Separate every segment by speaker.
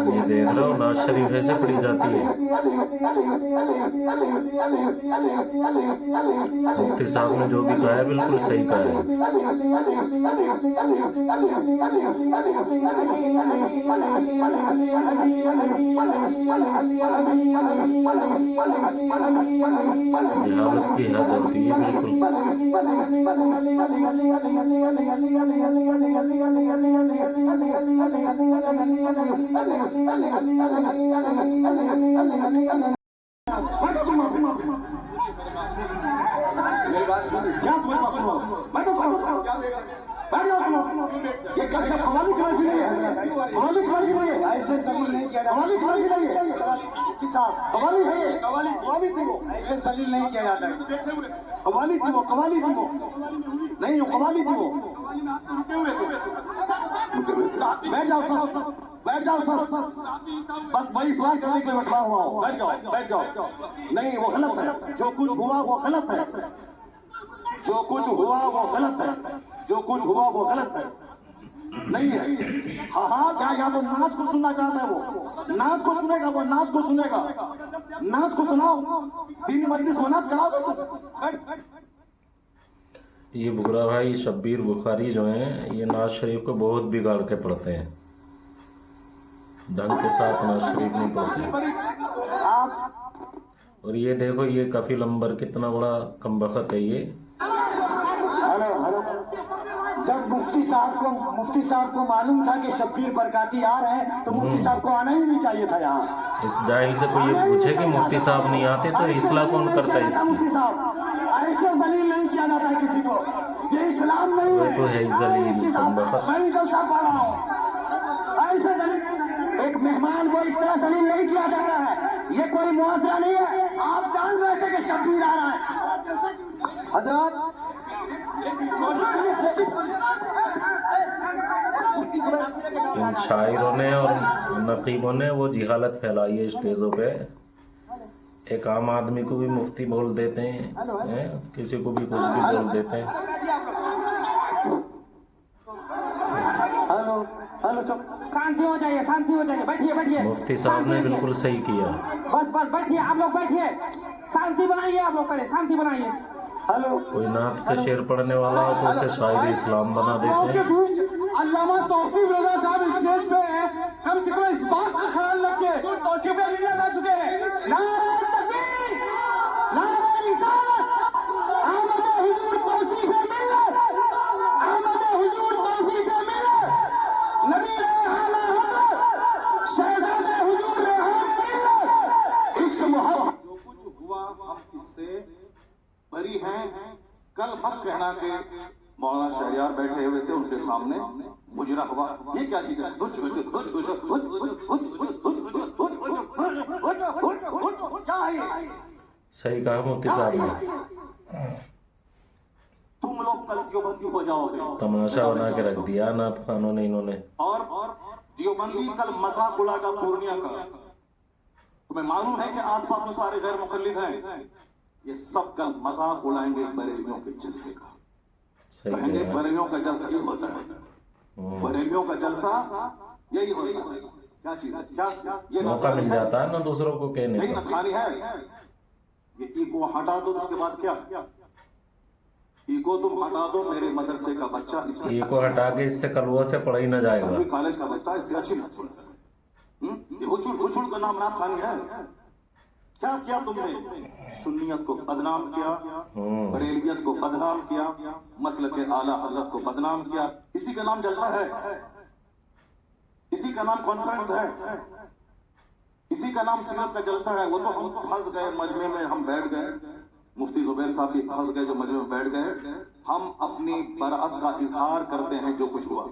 Speaker 1: ये देख लो नाज शरीफ ऐसे पढ़ी जाती है। मुफ्ती साहब ने जो भी कहा है बिल्कुल सही कहा है। जहालत की हद होती है बिल्कुल।
Speaker 2: मेरी बात सुनो, क्या तुम्हारे पास सुनो? मैं तो बैठ जाओ तुम। ये कवाली की मर्जी नहीं है, कवाली की मर्जी नहीं है। ऐसे जलील नहीं किया जाता। कवाली की मर्जी नहीं है किसान, कवाली है ये, कवाली थी वो। ऐसे जलील नहीं किया जाता। कवाली थी वो, कवाली थी वो नहीं, वो कवाली थी वो। बैठ जाओ सर, बैठ जाओ सर, बस वही सवाल करने के लिए बैठा हुआ हूँ। बैठ जाओ, बैठ जाओ। नहीं, वो गलत है, जो कुछ हुआ वो गलत है, जो कुछ हुआ वो गलत है, जो कुछ हुआ वो गलत है। नहीं है। हाँ हाँ, क्या या वो नाच को सुनना चाहता है? वो नाच को सुनेगा, वो नाच को सुनेगा। नाच को सुनाओ, दीनी मजलिस में नाच कराओ।
Speaker 1: ये बुगरा भाई शब्बीर बुखारी जो हैं, ये नाज शरीफ को बहुत बिगाड़ के पढ़ते हैं। ढंग के साथ नाज शरीफ नहीं पढ़ते। और ये देखो, ये कफील अंबर कितना बड़ा कमबख्त है ये।
Speaker 2: हेलो हेलो, जब मुफ्ती साहब को मालूम था कि शब्बीर बरकाती आ रहे हैं, तो मुफ्ती साहब को आना ही नहीं चाहिए था यहाँ।
Speaker 1: इस जाहिल से कोई ये पूछे कि मुफ्ती साहब नहीं आते तो इस्लाह कौन करता है?
Speaker 2: मुफ्ती साहब ऐसे जलील नहीं किया जाता है किसी को, ये इस्लाम नहीं है।
Speaker 1: तो है जलील कमबख्त।
Speaker 2: मैं भी जलसा पढ़ रहा हूँ। ऐसे जलील एक मेहमान को इस तरह जलील नहीं किया जाता है। ये कोई मुआवजा नहीं है। आप जान रहे थे कि शब्बीर आ रहा है। हजरत
Speaker 1: इन शायरों ने और नकीबों ने वो जिहालत फैलाई है स्टेजों पे। एक आम आदमी को भी मुफ्ती बोल देते हैं, किसी को भी कुछ भी बोल देते हैं।
Speaker 2: हेलो हेलो, चुप, शांति हो जाइए, शांति हो जाइए, बैठिए बैठिए।
Speaker 1: मुफ्ती साहब ने बिल्कुल सही किया।
Speaker 2: बस बस बैठिए, आप लोग बैठिए, शांति बनाइए। आप लोग पहले शांति बनाइए। हेलो,
Speaker 1: कोई नात का शेर पढ़ने वाला हो तो उसे शायर इस्लाम बना देते हैं।
Speaker 2: अल्लामा तौसीफ रजा साहब स्टेज पे हैं, कम से कम इस बात का ख्याल रखिए। तौसीफ मिलत आ चुके हैं। नारे तकबीर, नारे रिसालत, आमद हुजूर तौसीफ मिलत, आमद हुजूर तौसीफ मिलत, नबी रेहाना हजरत, शहजादे हुजूर रेहाना मिलत, इश्क मोहब्बत। जो कुछ हुआ हम इससे बरी हैं। कल मत कहना कि मौलाना शहरियार बैठे हुए थे, उनके सामने मुजरा हुआ। ये क्या चीज है? क्या है?
Speaker 1: सही कहा मुफ्ती साहब ने।
Speaker 2: तुम लोग कल देवबंदी हो जाओगे।
Speaker 1: तमाशा बना के रख दिया नात खानों ने इन्होंने।
Speaker 2: और देवबंदी कल मजाक उड़ाएगा पूर्णिया का। तुम्हें मालूम है कि आसपास में सारे गैर मुखल्लिद हैं, ये सब कल मजाक उड़ाएंगे बरेलियों के जलसे का। कहेंगे बरेलियों का जलसा यही होता है, बरेलियों का जलसा यही होता है। क्या चीज है? क्या ये
Speaker 1: मौका मिल जाता है ना दूसरों को कहने
Speaker 2: नहीं
Speaker 1: का।
Speaker 2: नथानी है। ये ईगो हटा दो, उसके बाद क्या? ईगो तुम हटा दो, मेरे मदरसे का बच्चा इससे
Speaker 1: ईगो हटा के इससे कलवा से पढ़ा ही ना जाएगा।
Speaker 2: कॉलेज का बच्चा इससे अच्छी ना छोड़ता है। हुचुड़ का नाम नाथानी है। क्या किया तुमने? सुन्नियत को बदनाम किया, बरेलियत को बदनाम किया, मसलक आला हजरत को बदनाम किया। इसी का नाम जलसा है, इसी का नाम कॉन्फ्रेंस है, इसी का नाम सीरत का जलसा है। वो तो हम फंस गए मजमे में, हम बैठ गए। मुफ्ती जुबैर साहब भी फंस गए जो मजमे में बैठ गए। हम अपनी बराअत का इजहार करते हैं जो कुछ हुआ।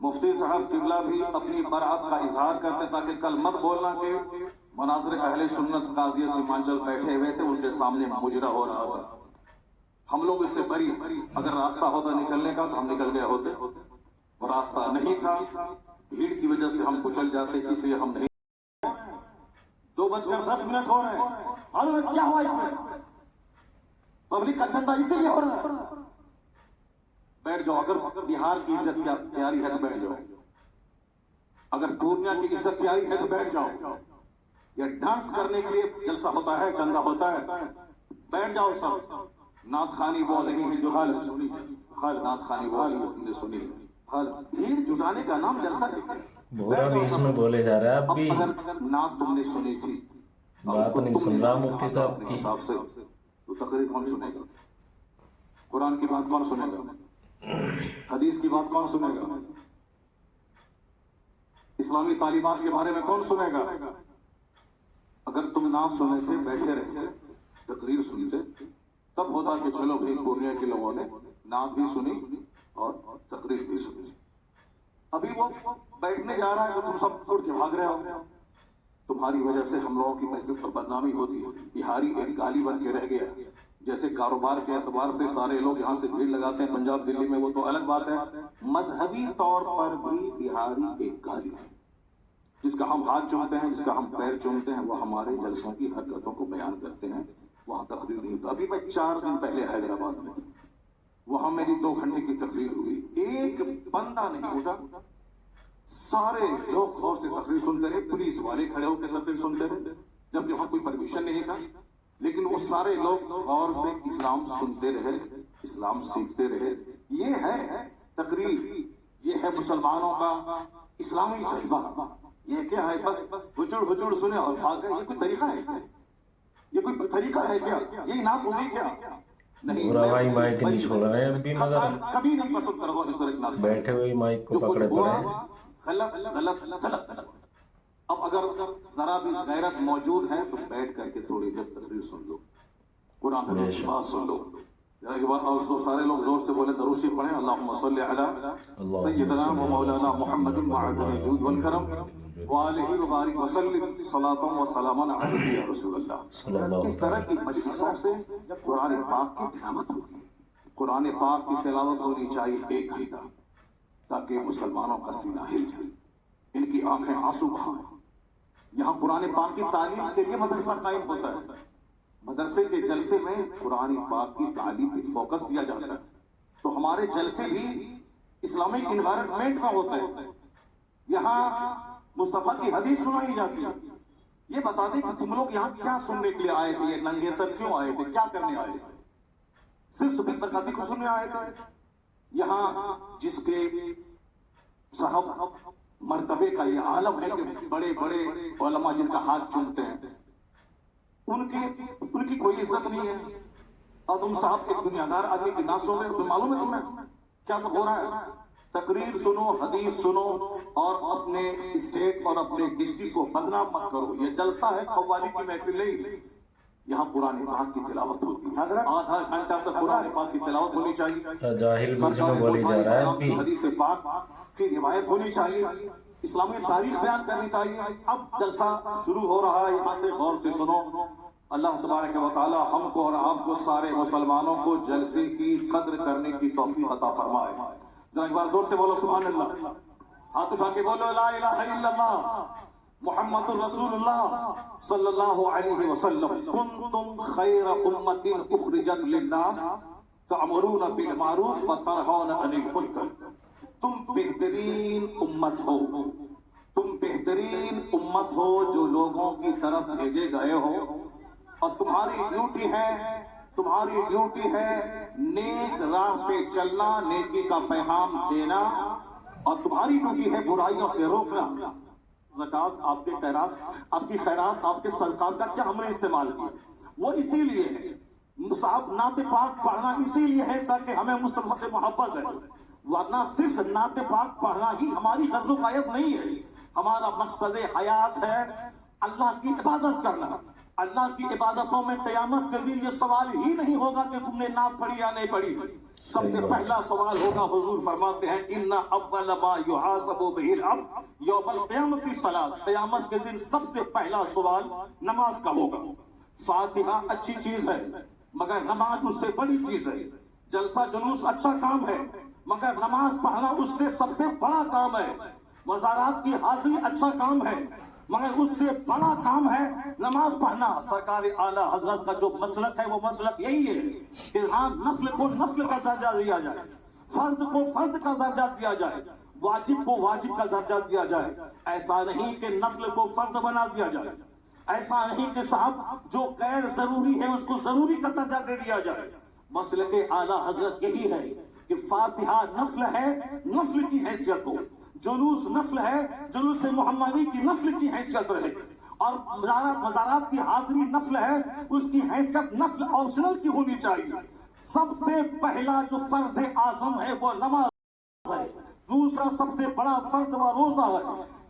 Speaker 2: मुफ्ती साहब किबला भी अपनी बराअत का इजहार करते ताकि कल मत बोलना कि मनाज़िर अहले सुन्नत काज़ी सीमांचल बैठे हुए थे, उनके सामने मुजरा हो रहा था। हम लोग इससे बरी। अगर रास्ता होता निकलने का तो हम निकल गए होते, वो रास्ता नहीं था। भीड़ की वजह से हम कुचल जाते, इसलिए हम नहीं। 2:10 हो रहे हैं। मालूम है क्या हुआ इसमें? पब्लिक का चंदा इसीलिए हो रहा है। बैठ जाओ, अगर बिहार की इज्जत क्या प्यारी है तो बैठ जाओ। اگر پورنیہ کی عزت پیاری ہے تو بیٹھ جاؤ. یہ ڈانس کرنے کے لیے جلسہ ہوتا ہے, چندہ ہوتا ہے, بیٹھ جاؤ سب. نعت خوانی وہ نہیں ہے جو حال سنی ہے, حال نعت خوانی وہ نہیں سنی ہے, حال بھیڑ جٹانے کا نام جلسہ ہے.
Speaker 1: بورا بھی اس میں بولے جا رہا ہے. اب بھی
Speaker 2: اگر نعت تم نے سنی تھی
Speaker 1: بات نہیں سن رہا مفتی صاحب کی.
Speaker 2: حساب سے تو تقریر کون سنے گا؟ قرآن کی بات کون سنے گا؟ حدیث کی بات کون سنے گا؟ اسلامی تعلیمات کے بارے میں کون سنے گا؟ اگر تم نعت سنے تھے, بیٹھے رہتے, تقریر سنتے, تب ہوتا کہ چلو بھائی پورنیہ کے لوگوں نے نعت بھی سنی اور تقریر بھی سنی. ابھی وہ بیٹھنے جا رہا ہے تو تم سب اڑ کے بھاگ رہے ہو. تمہاری وجہ سے ہم لوگوں کی مہذب پر بدنامی ہوتی ہے. بہاری ایک گالی بن کے رہ گیا. جیسے کاروبار کے اعتبار سے سارے لوگ یہاں سے بھیڑ لگاتے ہیں پنجاب دلی میں, وہ تو الگ بات ہے. مذہبی طور پر بھی بہاری ایک گالی ہے. جس کا ہم ہاتھ چومتے ہیں, جس کا ہم پیر چومتے ہیں, وہ ہمارے جلسوں کی حرکتوں کو بیان کرتے ہیں. وہاں تقریر نہیں ہوتا. ابھی میں 4 دن پہلے حیدرآباد میں تھا, وہاں میری 2 گھنٹے کی تقریر ہوئی. ایک بندہ نہیں اٹھا, سارے لوگ غور سے تقریر سنتے رہے. پولیس والے کھڑے ہو کے تقریر سنتے رہے, جبکہ وہاں کوئی پرمیشن نہیں تھا. لیکن وہ سارے لوگ غور سے اسلام سنتے رہے, اسلام سیکھتے رہے. یہ ہے تقریر, یہ ہے مسلمانوں کا اسلامی جذبہ. یہ کیا ہے؟ بس ہچڑ سنے اور بھاگ گئے. یہ کوئی طریقہ ہے کیا؟ یہ کوئی طریقہ ہے کیا؟ یہ نعت ہوگی کیا؟ نہیں,
Speaker 1: بھائی مائک نہیں چھوڑ رہے ہیں ابھی, مگر
Speaker 2: کبھی نہیں پسند کرو اس طرح کی نعت.
Speaker 1: بیٹھے ہوئے مائک کو پکڑے پڑے ہیں.
Speaker 2: غلط غلط غلط. اب اگر ذرا بھی غیرت موجود ہے تو بیٹھ کر کے تھوڑی دیر تقریر سن لو, قرآن حدیث کی بات سن لو. ذرا کے بعد اور سارے لوگ زور سے بولے درود شریف پڑھیں. اللہم صلی علی سیدنا و مولانا محمد معدن الجود والکرم وآلہ وبارک وسلم صلاۃ و سلاما علیہ یا رسول اللہ. اس طرح کی مجلسوں سے قرآن پاک کی تلاوت ہوگی. قرآن پاک کی تلاوت ہونی چاہیے 1 گھنٹہ, تاکہ مسلمانوں کا سینہ ہل جائے, ان کی آنکھیں آنسو بہائیں. یہاں قرآن پاک کی تعلیم کے لیے مدرسہ قائم ہوتا ہے. مدرسے کے جلسے میں قرآن پاک کی تعلیم پر فوکس دیا جاتا ہے. تو ہمارے جلسے بھی اسلامک انوائرمنٹ میں ہوتے ہیں. یہاں مصطفیٰ کی حدیث سنائی جاتی ہے. یہ بتا دیں کہ تم لوگ یہاں کیا سننے کے لیے آئے تھے؟ یہ ننگے سر کیوں آئے تھے؟ کیا کرنے آئے تھے؟ صرف سبیل برکاتی کو سننے آئے تھے؟ یہاں جس کے صاحب مرتبے کا یہ عالم ہے کہ بڑے بڑے علماء جن کا ہاتھ چومتے ہیں, ان کی کوئی عزت نہیں ہے. اور تم صاحب ایک دنیا دار آدمی کی نہ سنو. تمہیں معلوم ہے تمہیں کیا سب ہو رہا ہے؟ تقریر سنو, حدیث سنو, اور اپنے اسٹیٹ اور اپنے ڈسٹرکٹ کو بدنام مت کرو. یہ جلسہ ہے, قوالی کی محفل نہیں. یہاں قرآن پاک کی تلاوت ہوتی ہے. آدھا گھنٹہ تک قرآن پاک کی تلاوت ہونی چاہیے.
Speaker 1: جاہل بیچ میں بولی جا رہا ہے ابھی.
Speaker 2: حدیث پاک کی روایت ہونی چاہیے, اسلامی تاریخ بیان کرنی چاہیے. اب جلسہ شروع ہو رہا ہے, یہاں سے غور سے سنو. اللہ تبارک و تعالی ہم کو اور آپ کو سارے مسلمانوں کو جلسے کی قدر کرنے کی توفیق عطا فرمائے. ذرا ایک بار زور سے بولو سبحان اللہ. ہاتھ اٹھا کے بولو لا الہ الا اللہ محمد رسول اللہ صلی اللہ علیہ وسلم. کنتم خیر امت اخرجت للناس تأمرون بالمعروف وتنہون عن المنکر. تم بہترین امت ہو, تم بہترین امت ہو جو لوگوں کی طرف بھیجے گئے ہو. اور تمہاری ڈیوٹی ہے نیک راہ پہ چلنا, نیکی کا پیغام دینا, اور تمہاری ڈیوٹی ہے برائیوں سے روکنا. زکوٰۃ, آپ کے خیرات, آپ کی خیرات, آپ کے صدقات کا کیا ہم نے استعمال کیا؟ وہ اسی لیے ہے. صاحب نعت پاک پڑھنا اسی لیے ہے تاکہ ہمیں مصطفیٰ سے محبت ہے, ورنہ صرف نعت پاک پڑھنا ہی ہماری غرض و غایت نہیں ہے. ہمارا مقصد حیات ہے اللہ کی عبادت کرنا. اللہ کی عبادتوں میں قیامت کے دن یہ سوال ہی نہیں ہوگا کہ تم نے نعت پڑھی یا نہیں پڑھی. سب سے پہلا سوال ہوگا, حضور فرماتے ہیں ان اول ما یحاسب بہ العبد یوم القیامۃ الصلاۃ. قیامت کے دن سب سے پہلا سوال نماز کا ہوگا. فاتحہ اچھی چیز ہے مگر نماز اس سے بڑی چیز ہے. جلسہ جلوس اچھا کام ہے مگر نماز پڑھنا اس سے سب سے بڑا کام ہے. وزارات کی حاضری اچھا کام ہے مگر اس سے بڑا کام ہے نماز پڑھنا. سرکار اعلیٰ حضرت کا جو مسلک ہے وہ مسلک یہی ہے کہ ہاں نفل کو نفل کا درجہ دیا جائے, فرض کو فرض کا درجہ دیا جائے, वाजिब को वाजिब का दर्जा दिया जाए, ऐसा नहीं कि नफल को फर्ज बना दिया जाए, ऐसा नहीं कि साहब जो गैर जरूरी है उसको जरूरी का दर्जा दे दिया जाए। मसलक आला हजरत यही है कि फातिहा नफल है, नफल की हैसियत हो, जुलूस नफल है, जुलूस मोहम्मदी की नफल की हैसियत रहे, और मज़ारात की हाजिरी नफल है, उसकी हैसियत नफल ऑप्शनल की होनी चाहिए। सबसे पहला जो फर्ज आजम है वो नमाज है, दूसरा सबसे बड़ा फर्ज व रोजा है,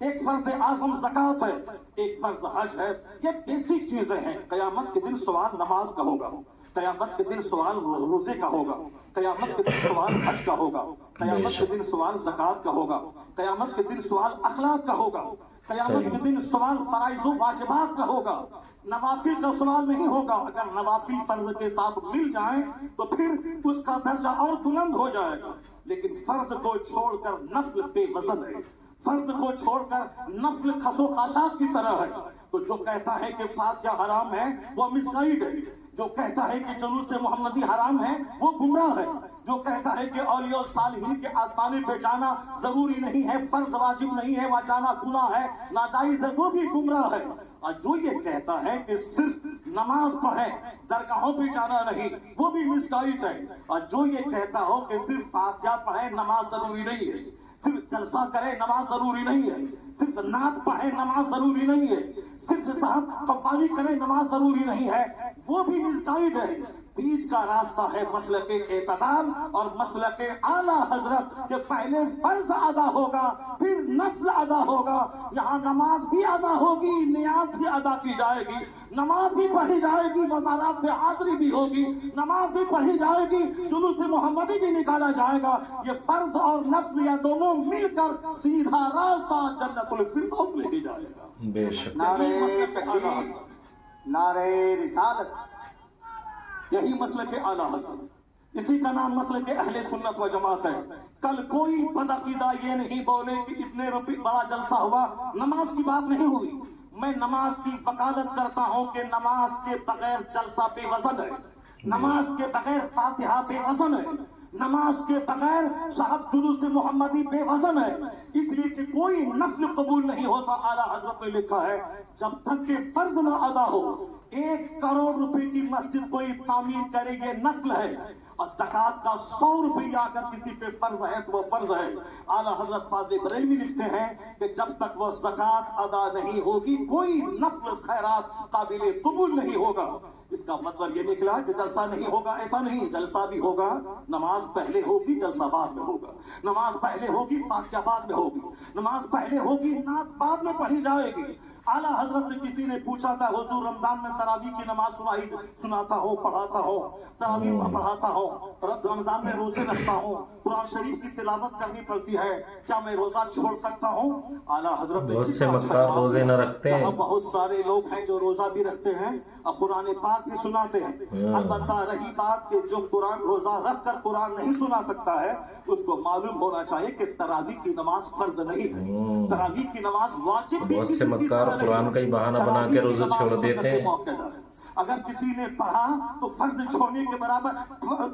Speaker 2: एक फर्ज आजम ज़कात है, एक फर्ज हज है। ये बेसिक चीजें हैं। कयामत के दिन सवाल नमाज का होगा, कयामत के दिन सवाल रोजे का होगा, कयामत के दिन सवाल हज का होगा, कयामत के दिन सवाल ज़कात का होगा, कयामत के दिन सवाल अखलाक का होगा, कयामत के दिन सवाल फराइज़ व वाजिबात का होगा। नवाफिल का सवाल नहीं होगा। अगर नवाफिल फर्ज के साथ मिल जाए तो फिर उसका दर्जा और बुलंद हो जाएगा, लेकिन फर्ज को छोड़कर नफल बेवजन है, फर्ज को छोड़कर नफल खसो खाशात की तरह है। तो जो कहता है कि फातिहा हराम है वो मिसगाइड है, जो कहता है कि जुलूस मोहम्मदी हराम है वो गुमराह है, जो कहता है कि औलिया सालिहीन के आस्थाने पे जाना जरूरी नहीं है, फर्ज वाजिब नहीं है, वह जाना गुनाह है, नाजायज है, वो भी गुमराह है। और जो ये कहता है कि सिर्फ नमाज पढ़े, दरगाहों पे जाना नहीं, वो भी मिसगाइड है। और जो ये कहता हो कि सिर्फ फातिहा पढ़े, नमाज जरूरी नहीं है, सिर्फ जलसा करे, नमाज जरूरी नहीं है, सिर्फ नात पढ़े, नमाज जरूरी नहीं है, सिर्फ साहब कव्वाली करे, नमाज जरूरी नहीं है, वो भी मिसगाइड है। बीच का रास्ता है मसलक एतदाल और मसलक आला हजरत के पहले फर्ज अदा होगा, फिर नफल अदा होगा। यहाँ नमाज भी अदा होगी, नियाज भी अदा की जाएगी, नमाज भी पढ़ी जाएगी, मज़ारात पे हाज़िरी भी होगी, नमाज भी पढ़ी जाएगी, जुलूस मोहम्मदी भी निकाला जाएगा। ये फर्ज और नफल या दोनों मिलकर सीधा रास्ता जन्नतुल फिरदौस में भी जाएगा।
Speaker 1: बेशक।
Speaker 2: नारे रिसालत, यही मसलक आला हज़रत, इसी का नाम मसलक अहले सुन्नत व जमात है। कल कोई बदअकीदा ये नहीं बोले कि इतने रुपए बड़ा जलसा हुआ, नमाज की बात नहीं हुई। मैं नमाज की वकालत करता हूँ कि नमाज के बगैर जलसा बेवजन है, नमाज के बगैर फातिहा बेवजन है, नमाज के बगैर साहब जुलूस मोहम्मदी बेवजन है, इसलिए कि कोई नफल कबूल नहीं होता। आला हजरत ने लिखा है जब तक के फर्ज न अदा हो, 1 करोड़ रुपए की मस्जिद कोई तामीर करेंगे नफल है, और ज़कात का 100 रुपया अगर किसी पे फर्ज है तो वो फर्ज है। आला हजरत फाज़िल बरेलवी लिखते हैं कि जब तक वो ज़कात अदा नहीं होगी कोई नफल खैरात काबिल कबूल नहीं होगा। इसका मतलब ये निकला कि जलसा नहीं होगा, ऐसा नहीं, जलसा भी होगा, नमाज पहले होगी, जलसा बाद में होगा, नमाज पहले होगी, फातिहा बाद में होगी, नमाज पहले होगी, नात बाद में पढ़ी जाएगी। आला हजरत से किसी ने पूछा था, हुजूर रमजान में तरावी की नमाज सुनाता हो, पढ़ाता हो, तरावी पढ़ाता हो, रमजान में रोजे रखता हूँ, कुरान शरीफ की तिलावत करनी पड़ती है, क्या मैं रोजा छोड़ सकता हूँ? आला हजरत ने
Speaker 1: बहुत से मक्कार रोजे न रखते हैं,
Speaker 2: बहुत सारे लोग हैं जो रोजा भी रखते हैं और कुरान पाक भी सुनाते हैं। अलबत्ता रही बात कि जो कुरान रोजा रख कर कुरान नहीं सुना सकता है, उसको मालूम होना चाहिए कि तरावी की नमाज फर्ज नहीं है, तरावी की नमाज वाजिब भी।
Speaker 1: बहुत से मक्कार कुरान का ही बहाना बना के रोजे छोड़ देते हैं।
Speaker 2: अगर किसी ने पढ़ा तो फर्ज छोड़ने के बराबर,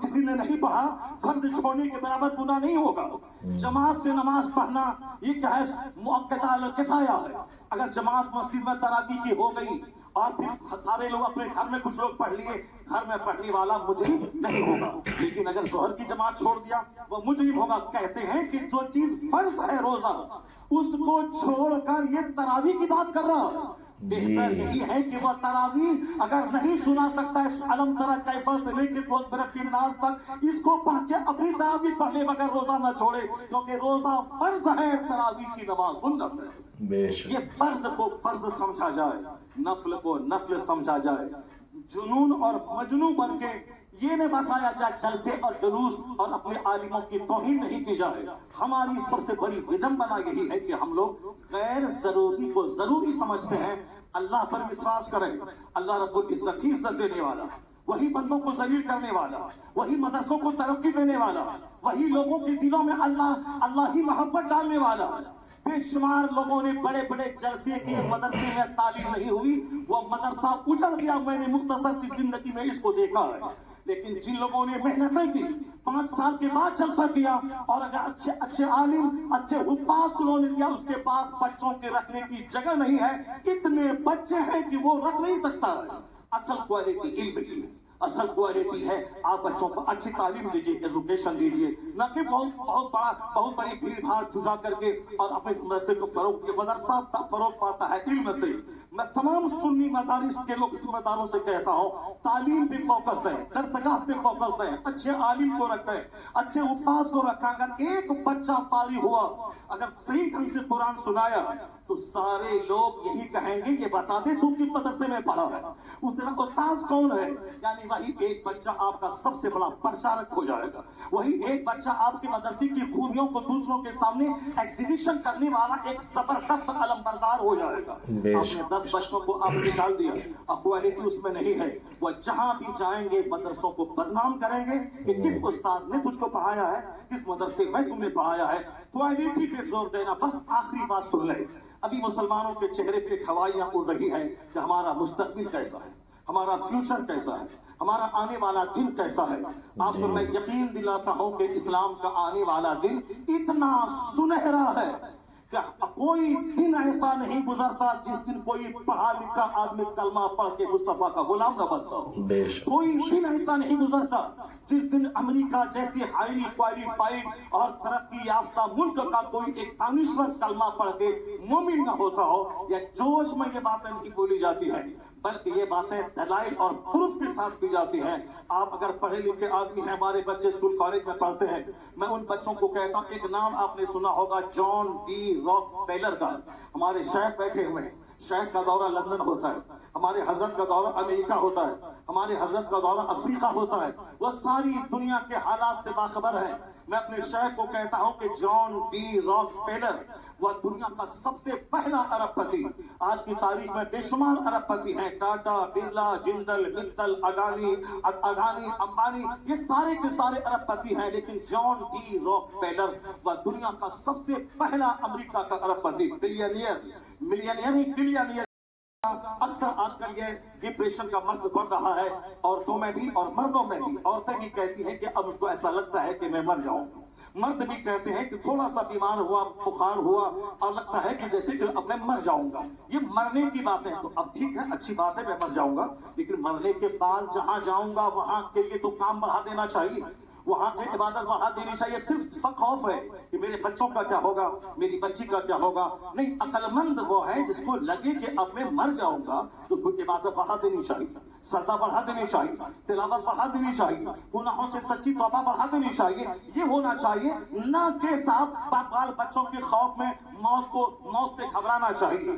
Speaker 2: किसी ने नहीं पढ़ा फर्ज छोड़ने के बराबर गुनाह नहीं होगा। जमात से नमाज पढ़ना ये क्या है, मुअक्कदा अल किफाया है। अगर जमात मस्जिद में तरावी की हो गई और फिर सारे लोग अपने घर में कुछ लोग पढ़ लिए, घर में पढ़ने वाला मुजरिम नहीं होगा, लेकिन अगर जोहर की जमात छोड़ दिया वो मुजरिम होगा। कहते हैं कि जो चीज फर्ज है रोजा, उसको छोड़कर ये तरावी की बात कर रहा है। बेहतर यही है कि वह तरावी अगर नहीं सुना सकता है, अलम तरा कैफा से लेकर नाज तक इसको पढ़ के अपनी तरावी पढ़ने बगैर रोजा न छोड़े, क्योंकि रोजा फर्ज है, तरावी की नमाज सुन्नत है। ये फर्ज को फर्ज समझा जाए, नफल को नफल समझा जाए। जुनून और मजनू बन के ये नहीं बताया जाए जलसे और जुलूस और अपने आलिमों की तौहीन नहीं की जाए। हमारी सबसे बड़ी विडंबना यही है कि हम लोग गैर जरूरी को जरूरी समझते हैं। अल्लाह पर विश्वास करें, अल्लाह रब्बुल इज्जत ही इज्जत देने वाला, वही बंदों को जलील करने वाला, वही मदरसों को तरक्की देने वाला, वही लोगों के दिलों में अल्लाह ही मोहब्बत डालने वाला। बेशुमार लोगों ने बड़े बड़े जलसे किए, मदरसे में तालीम नहीं हुई, वो मदरसा उजड़ गया। मैंने मुख्तसर सी जिंदगी में इसको देखा है। लेकिन जिन लोगों ने मेहनतें की 5 साल के बाद जलसा किया और अगर अच्छे अच्छे आलिम अच्छे हुफ्फाज उन्होंने दिया, उसके पास बच्चों के रखने की जगह नहीं है, इतने बच्चे हैं कि वो रख नहीं सकता है। असल क्वालिटी इल्म की है, असल क्वालिटी है आप बच्चों को अच्छी तालीम दीजिए, एजुकेशन दीजिए, न कि बहुत बड़ी भीड़ भाड़ जुटा करके और अपने मदरसे को फरोग। मदरसा फरोग पाता है इल्म से। मैं तमाम सुन्नी मदारिस के लोग जिम्मेदारों से कहता हूँ, तालीम पे फोकस दें, दरसगाह पे फोकस दें, अच्छे आलिम को रखें, अच्छे उफाज को रखें। अगर एक बच्चा फारिग हुआ, अगर सही ढंग से कुरान सुनाया, तो सारे लोग यही कहेंगे, ये बता दे तू किस मदरसे में पढ़ा है, तेरा उस्ताद कौन है। यानी वही एक बच्चा आपका सबसे बड़ा प्रचारक हो जाएगा, वही एक बच्चा आपके मदरसे की खूबियों को दूसरों के सामने एग्जीबिशन करने वाला एक जबरदस्त अलमबरदार हो जाएगा। आपने 10 बच्चों को आप निकाल दिया, अब क्वालिटी उसमें नहीं है, वो जहां भी जाएंगे मदरसों को बदनाम करेंगे कि किस उस्ताद ने तुझको पढ़ाया है, किस मदरसे में तुमने पढ़ाया है। क्वालिटी पे जोर देना। बस आखिरी बात सुन ले, अभी मुसलमानों के चेहरे पे खवाइयां उड़ रही हैं कि हमारा मुस्तकबिल कैसा है, हमारा फ्यूचर कैसा है, हमारा आने वाला दिन कैसा है। आपको मैं यकीन दिलाता हूं कि इस्लाम का आने वाला दिन इतना सुनहरा है कि कोई दिन ऐसा नहीं गुजरता जिस दिन कोई पढ़ा लिखा आदमी कलमा पढ़ के मुस्तफा का गुलाम न बनता हो। कोई दिन ऐसा नहीं गुजरता जिस दिन अमेरिका जैसी हाईली क्वालिफाइड और तरक्की याफ्ता मुल्क का कोई एक दानिश्वर कलमा पढ़ के मोमिन न होता हो। या जोश में ये बातें नहीं बोली जाती हैं, बल्कि ये बातें दलाइल और प्रूफ के साथ की जाती हैं। आप अगर पढ़े लिखे आदमी हैं, हमारे बच्चे स्कूल कॉलेज में पढ़ते हैं, मैं उन बच्चों को कहता हूँ, एक नाम आपने सुना होगा जॉन डी रॉकफेलर का। हमारे शेख बैठे हुए हैं, शेख का दौरा लंदन होता है, हमारे हजरत का दौरा अमेरिका होता है, हमारे हजरत का दौरा अफ्रीका होता है, वो सारी दुनिया के हालात से बाखबर है। मैं अपने शेख को कहता हूं कि जॉन डी रॉकफेलर वह दुनिया का सबसे पहला अरबपति। आज की तारीख में बेशुमार अरबपति हैं, टाटा, बिरला, जिंदल, मित्तल, अडानी, अंबानी, ये सारे के सारे अरबपति हैं। लेकिन जॉन डी रॉकफेलर वह दुनिया का सबसे पहला अमेरिका का अरबपति, बिलियनियर। अक्सर आजकल ये डिप्रेशन का मर्ज बढ़ रहा है, औरतों में भी और मर्दों में भी। औरतें भी कहती हैं कि अब उसको ऐसा लगता है कि मैं मर जाऊंगा, मर्द भी कहते हैं कि थोड़ा सा बीमार हुआ, बुखार हुआ और लगता है कि जैसे कि अब मैं मर जाऊंगा। ये मरने की बात है, तो अब ठीक है, अच्छी बात है, मैं मर जाऊंगा, लेकिन मरने के बाद जहां जाऊंगा वहां के लिए तो काम बढ़ा देना चाहिए, वहां की इबादत बढ़ा देनी चाहिए। सिर्फ खौफ है कि मेरे बच्चों का क्या होगा, मेरी बच्ची का क्या होगा। नहीं, अक्लमंद वो है जिसको लगे कि अब मैं मर जाऊंगा तो उसको इबादत बढ़ा देनी चाहिए, सजदा बढ़ा देनी चाहिए, तिलावत बढ़ा देनी चाहिए, गुनाहों से सच्ची तौबा बढ़ा देनी चाहिए। ये होना चाहिए, न के साथ बाल बच्चों के खौफ में मौत से घबराना चाहिए।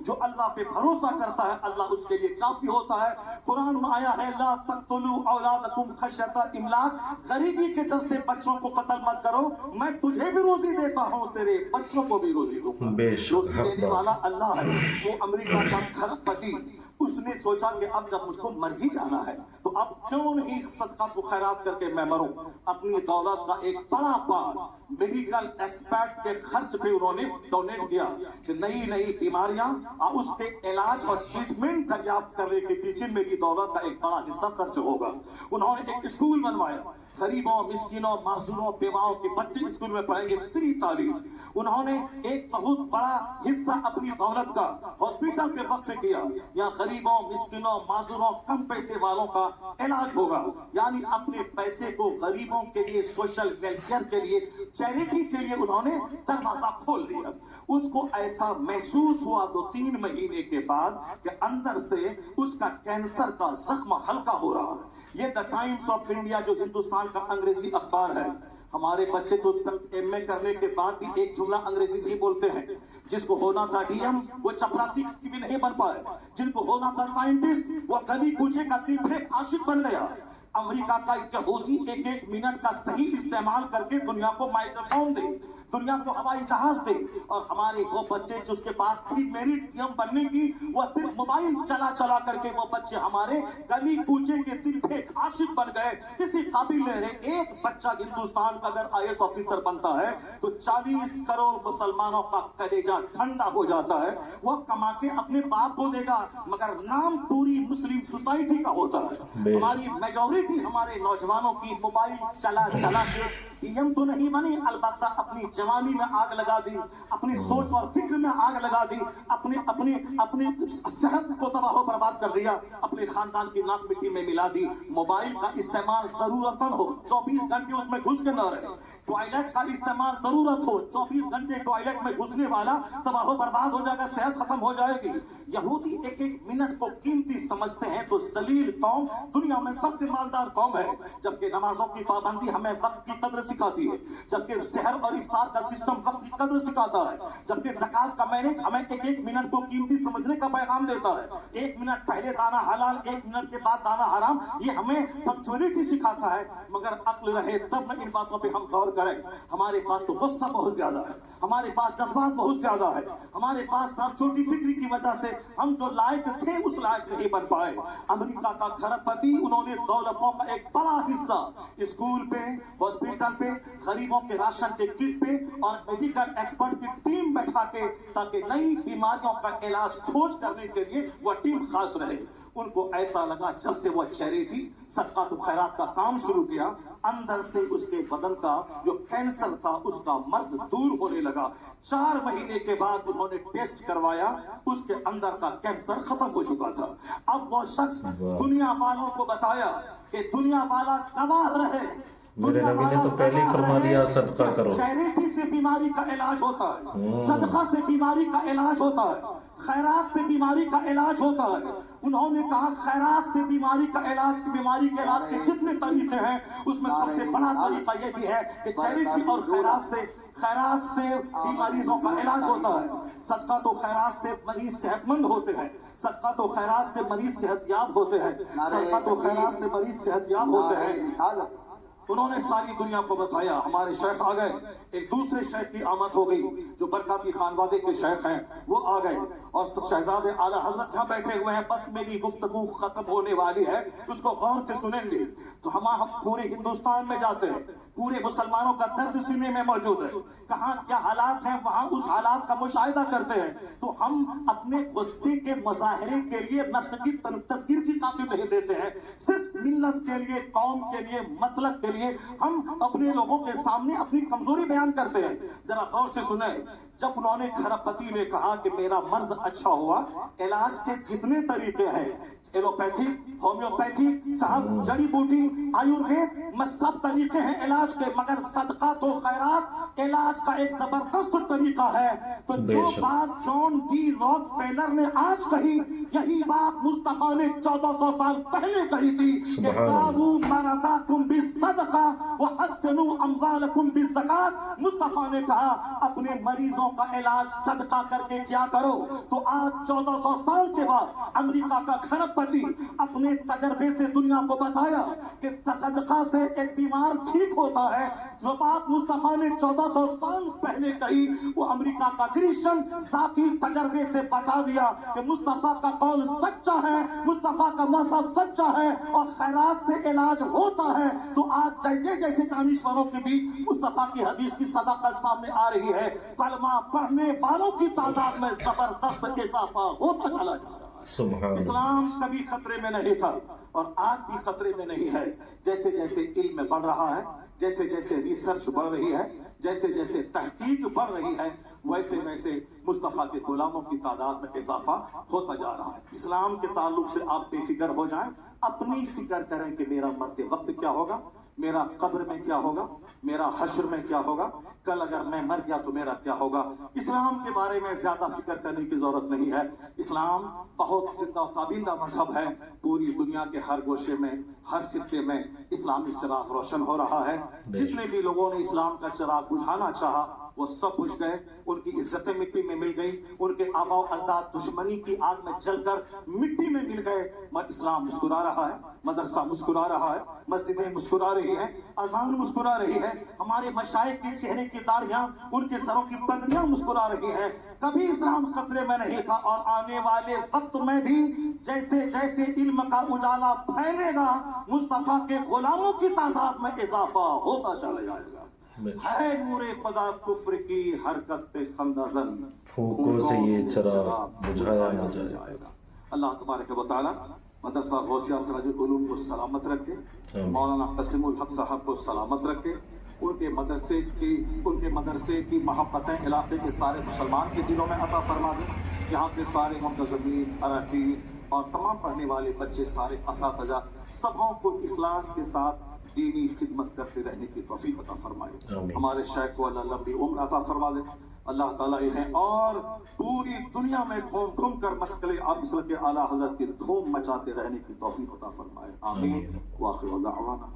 Speaker 2: जो अल्लाह पे भरोसा करता है अल्लाह उसके लिए काफी होता है। कुरान में आया है, ला तक़तुलू औलादकुम खश्यता इमलाक, गरीबी के डर से बच्चों को कत्ल मत करो, मैं तुझे भी रोजी देता हूँ, तेरे बच्चों को भी रोजी दूंगा। रोजी देने वाला अल्लाह है। वो अमेरिका का खरबपति, उसने सोचा कि अब जब मुझको मर ही जाना है तो अब क्यों नहीं सदका को खैरात करके मैं मरूं। अपनी दौलत का एक बड़ा पार्ट मेडिकल एक्सपर्ट के खर्च पे उन्होंने डोनेट किया कि नई नई बीमारियां और उसके इलाज और ट्रीटमेंट दरियाफ्त करने के पीछे मेरी दौलत का एक बड़ा हिस्सा खर्च होगा। उन्होंने एक स्कूल बनवाया, गरीबों, मिस्किनों, मासूरों, बेवाओं के बच्चे स्कूल में पढ़ेंगे, फ्री तालीम। उन्होंने एक बहुत बड़ा हिस्सा अपनी दौलत का हॉस्पिटल पे वक्फ किया, या गरीबों, मिस्किनों, मासूरों, कम पैसे वालों का इलाज होगा। यानी अपने पैसे को गरीबों के लिए, सोशल वेलफेयर के लिए, चैरिटी के लिए उन्होंने दरवाजा खोल दिया। उसको ऐसा महसूस हुआ 2-3 महीने के बाद कि अंदर से उसका कैंसर का जख्म हल्का हो रहा है। ये द टाइम्स ऑफ इंडिया जो हिंदुस्तान का अंग्रेजी अखबार है, हमारे बच्चे तो MA करने के बाद भी एक जुमला अंग्रेजी नहीं बोलते हैं। जिसको होना था DM वो चपरासी भी नहीं बन पाए, जिनको होना था साइंटिस्ट वो कभी पूछे का दिल आशिक बन गया। अमेरिका का यहूदी एक एक मिनट का सही इस्तेमाल करके दुनिया को माइक्रोफोन दे, दुनिया को हवाई जहाज दे, और हमारे वो बच्चे जिसके पास थी मेरिट नियम बनने की, वो सिर्फ मोबाइल चला चला करके वो बच्चे हमारे गली कूचे के दिल पे आशिक बन गए, किसी काबिल नहीं रहे। एक बच्चा हिंदुस्तान का अगर आईएएस ऑफिसर बनता है तो 40 करोड़ मुसलमानों का कलेजा ठंडा हो जाता है। वो कमा के अपने बाप को देगा, मगर नाम पूरी मुस्लिम सोसाइटी का होता है। हमारी मेजॉरिटी हमारे नौजवानों की मोबाइल चला चला के पीएम तो नहीं बनी, अलबत्ता अपनी जवानी में आग लगा दी, अपनी सोच और फिक्र में आग लगा दी, अपनी अपनी अपनी सेहत को तबाह बर्बाद कर दिया, अपने खानदान की नाक मिट्टी में मिला दी। मोबाइल का इस्तेमाल जरूरतन हो, 24 घंटे उसमें घुस के न रहे। टॉयलेट का इस्तेमाल जरूरत हो, 24 घंटे टॉयलेट में घुसने वाला तबाह बर्बाद हो जाएगा, सेहत खत्म हो जाएगी। यहूदी एक एक मिनट को कीमती समझते हैं तो जलील कौम दुनिया में सबसे मालदार कौम है। जबकि नमाजों की पाबंदी हमें वक्त की कदर सिखाती है, जबकि सहर और इफ्तार का सिस्टम वक्त की कदर सिखाता है, जबकि ज़कात का मैनेज हमें एक एक मिनट को कीमती समझने का पैगाम देता है। 1 मिनट पहले दाना हलाल, 1 मिनट के बाद दाना हराम, ये हमें पंक्चुअलिटी सिखाता है। मगर अक्ल रहे तब न इन बातों पे हम गौर करें। हमारे पास तो गुस्सा बहुत ज्यादा है, हमारे पास जज्बात बहुत ज्यादा है, हमारे पास सब छोटी फिक्री की वजह से हम जो लायक थे उस लायक नहीं बन पाए। अमेरिका का खरबपति, उन्होंने दौलतों का एक बड़ा हिस्सा स्कूल पे, हॉस्पिटल पे, गरीबों के राशन के किट पे और मेडिकल एक्सपर्ट की टीम बैठा के, ताकि नई बीमारियों का इलाज खोज करने के लिए वह टीम खास रहे। उनको ऐसा लगा जब से वो चैरिटी सदका तो खैरात का काम शुरू किया, अंदर से उसके बदन का जो कैंसर था उसका मर्ज दूर होने लगा। 4 महीने के बाद उन्होंने टेस्ट करवाया, उसके अंदर का कैंसर खत्म हो चुका था। अब वो शख्स दुनिया वालों को बताया कि दुनिया वाला गवाह रहे,
Speaker 1: मेरे नबी ने तो पहले ही फरमा दिया सदका करो।
Speaker 2: चैरिटी से बीमारी का इलाज होता है, सदका से बीमारी का इलाज होता है, खैरात से बीमारी का इलाज होता है। उन्होंने कहा खैरात से बीमारी का इलाज, बीमारी के इलाज के जितने तरीके हैं उसमें सबसे बड़ा तरीका यह भी है कि चैरिटी और खैरात से मरीजों का इलाज होता है। सदका तो खैरात से मरीज सेहतमंद होते हैं, सदका तो खैरात से मरीज सेहतयाब होते हैं, सदका तो खैरात से मरीज सेहतयाब होते हैं। उन्होंने सारी दुनिया को बताया। हमारे शेख आ गए, एक दूसरे शेख की आमद हो गई, जो बरकाती खानवादे के शेख हैं वो आ गए, और शहजादे आला हजरत यहाँ बैठे हुए हैं। बस मेरी गुफ्तगू खत्म होने वाली है, उसको गौर से सुनेंगे। तो हम पूरे हिंदुस्तान में जाते हैं, पूरे मुसलमानों का दर्द सीने में मौजूद है, कहाँ क्या हालात हैं वहाँ उस हालात का मुशाहिदा करते हैं। तो हम अपने गुस्से के मुजाहरे के लिए नफ्स की तस्कीर की ताकत नहीं देते हैं, सिर्फ मिल्लत के लिए, कौम के लिए, मसलक के लिए हम अपने लोगों के सामने अपनी कमजोरी बयान करते हैं। जरा गौर से सुने, जब उन्होंने खरबपति ने कहा कि मेरा मर्ज अच्छा हुआ, इलाज के जितने तरीके हैं, एलोपैथी, होम्योपैथी, साहब जड़ी बूटी, आयुर्वेद में सब तरीके हैं इलाज के, मगर सदका तो खैरात इलाज का एक जबरदस्त तरीका है। तो जो बात जॉन डी रॉकफेलर ने आज कही, यही बात मुस्तफा ने 1400 साल पहले कही थी कि दावू मरदाकुम बिस्सदका व हस्सनु अमवालकुम बिज़कात। मुस्तफा ने कहा अपने मरीजों का इलाज सदका करके क्या करो। तो आज 1400 साल के बाद अमेरिका का खरबपति अपने तजर्बे से दुनिया को बताया कि सदका से एक बीमार ठीक होता है। जो बात मुस्तफा ने 1400 साल पहले कही, वो अमेरिका का क्रिश्चियन साथी तजर्बे से बता दिया कि मुस्तफा का कौल सच्चा है, मुस्तफा का मजहब सच्चा है और खैरात से इलाज होता है। तो आज जैसे दानिश्वरों के भी मुस्तफा की हदीस की सदाकत सामने आ रही है, कलमा पढ़ने वालों की तादाद में जबरदस्त इजाफा होता चला जा रहा है। इस्लाम कभी खतरे में नहीं था और आज भी खतरे में नहीं है। जैसे जैसे इल्म बढ़ रहा है, जैसे जैसे रिसर्च बढ़ रही है, जैसे जैसे तहकीक बढ़ रही है, वैसे वैसे मुस्तफा के गुलामों की तादाद में इजाफा होता जा रहा है। इस्लाम के ताल्लुक से आप बेफिक्र हो जाएं, अपनी फिक्र करें कि मेरा मरते वक्त क्या होगा, मेरा कब्र में क्या होगा, मेरा हश्र में क्या होगा, कल अगर मैं मर गया तो मेरा क्या होगा। इस्लाम के बारे में ज्यादा फिक्र करने की जरूरत नहीं है। इस्लाम बहुत जिंदा ताबिंदा मजहब है। पूरी दुनिया के हर गोशे में, हर खित्ते में इस्लामी चिराग रोशन हो रहा है। जितने भी लोगों ने इस्लाम का चिराग बुझाना चाहा, वो सब बुझ गए, उनकी इज्जतें मिट्टी में मिल गई, उनके आबा अजदाद दुश्मनी की आग में जलकर मिट्टी में मिल गए। मगर इस्लाम मुस्कुरा रहा है, मदरसा मुस्कुरा रहा है, मस्जिदें मुस्कुरा रही है, अजान मुस्कुरा रही है, हमारे मशाइख के चेहरे की दाढ़ियां, उनके सरों की पगड़ियां मुस्कुरा रही हैं। कभी इस्लाम खतरे में नहीं था और आने वाले वक्त में भी जैसे जैसे इल्म का उजाला फैलेगा, मुस्तफा के गुलामों की तादाद में इजाफा होता चला जाएगा। है नूरे खुदा कुफ्र की हरकत पे खंदाजन,
Speaker 1: फूकों से ये चिराग बुझाया न
Speaker 2: जाएगा। अल्लाह तबारक व तआला मदरसा गौसिया सिराजुल उलूम को सलामत रखे, मौलाना क़सीमुल हक साहब को सलामत रखे, उनके मदरसे की मोहब्बतें इलाके के सारे मुसलमान के दिलों में अता फरमा दे। यहाँ के सारे मुंतज़मीन, अरकान और तमाम पढ़ने वाले बच्चे, सारे असातिज़ा, सबों को इखलास के साथ दीनी खिदमत करते रहने की तौफीक अता फरमाए। हमारे शेख को अल्लाह लंबी उम्र अता फरमा दे। अल्लाह ताला इन्हें और पूरी दुनिया में घूम घूम कर मसल के आला हज़रत की धूम मचाते रहने की तौफीक अता फरमाए। आमीन। व आखिर दाअवाना